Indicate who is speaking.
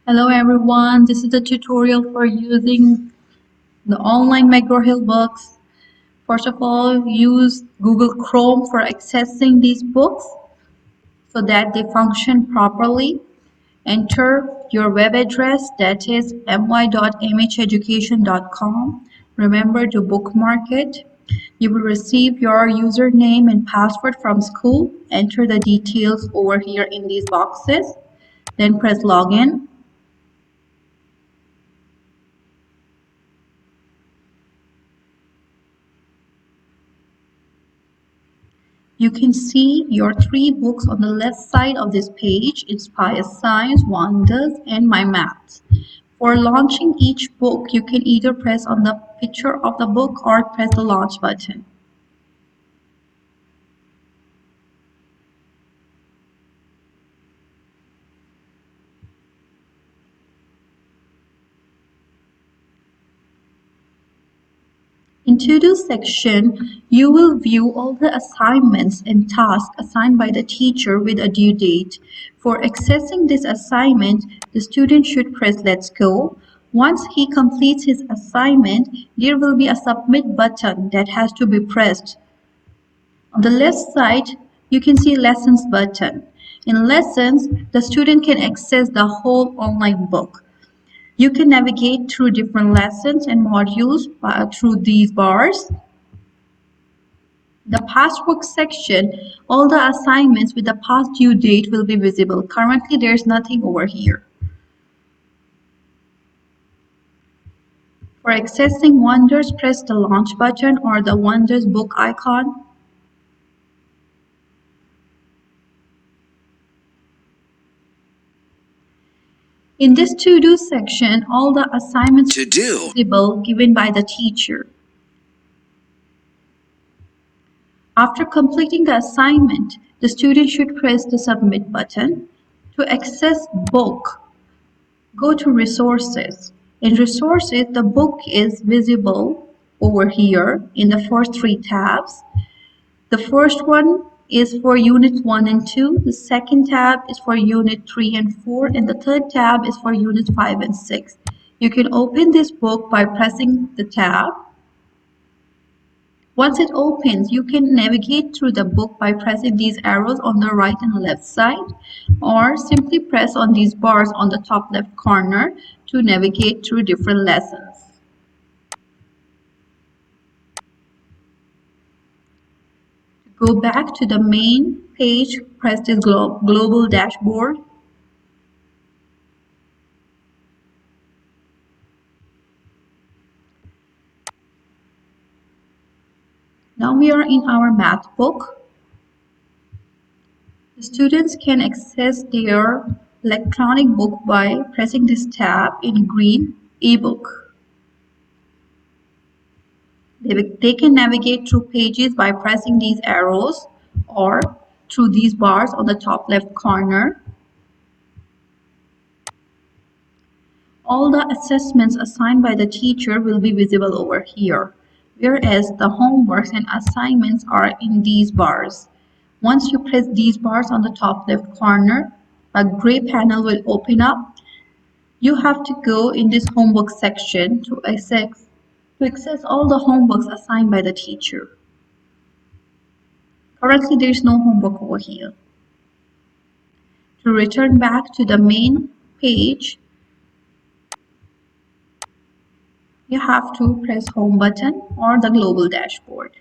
Speaker 1: Hello everyone, this is the tutorial for using the online McGraw books. First of all, use Google Chrome for accessing these books so that they function properly. Enter your web address, that is my.mheducation.com. Remember to bookmark it. You will receive your username and password from school. Enter the details over here in these boxes. Then press login. You can see your three books on the left side of this page: Inspire Science, Wonders, and My Maths. For launching each book, you can either press on the picture of the book or press the launch button. In To-Do section, you will view all the assignments and tasks assigned by the teacher with a due date. For accessing this assignment, the student should press Let's Go. Once he completes his assignment, there will be a Submit button that has to be pressed. On the left side, you can see Lessons button. In Lessons, the student can access the whole online book. You can navigate through different lessons and modules through these bars. The past work section, all the assignments with the past due date will be visible. Currently, there's nothing over here. For accessing Wonders, press the launch button or the Wonders book icon. In this To-Do section, all the assignments are visible given by the teacher. After completing the assignment, the student should press the Submit button. To access book, go to Resources. In Resources, the book is visible over here in the first three tabs. The first one is for Units 1 and 2, the second tab is for Unit 3 and 4, and the third tab is for Units 5 and 6. You can open this book by pressing the tab. Once it opens, you can navigate through the book by pressing these arrows on the right and left side, or simply press on these bars on the top left corner to navigate through different lessons. To go back to the main page, press this global dashboard. Now we are in our math book. The students can access their electronic book by pressing this tab in green, ebook. They can navigate through pages by pressing these arrows or through these bars on the top left corner. All the assessments assigned by the teacher will be visible over here, whereas the homeworks and assignments are in these bars. Once you press these bars on the top left corner, a gray panel will open up. You have to go in this homework section to access all the homeworks assigned by the teacher. Currently, there is no homework over here. To return back to the main page, you have to press Home button or the global dashboard.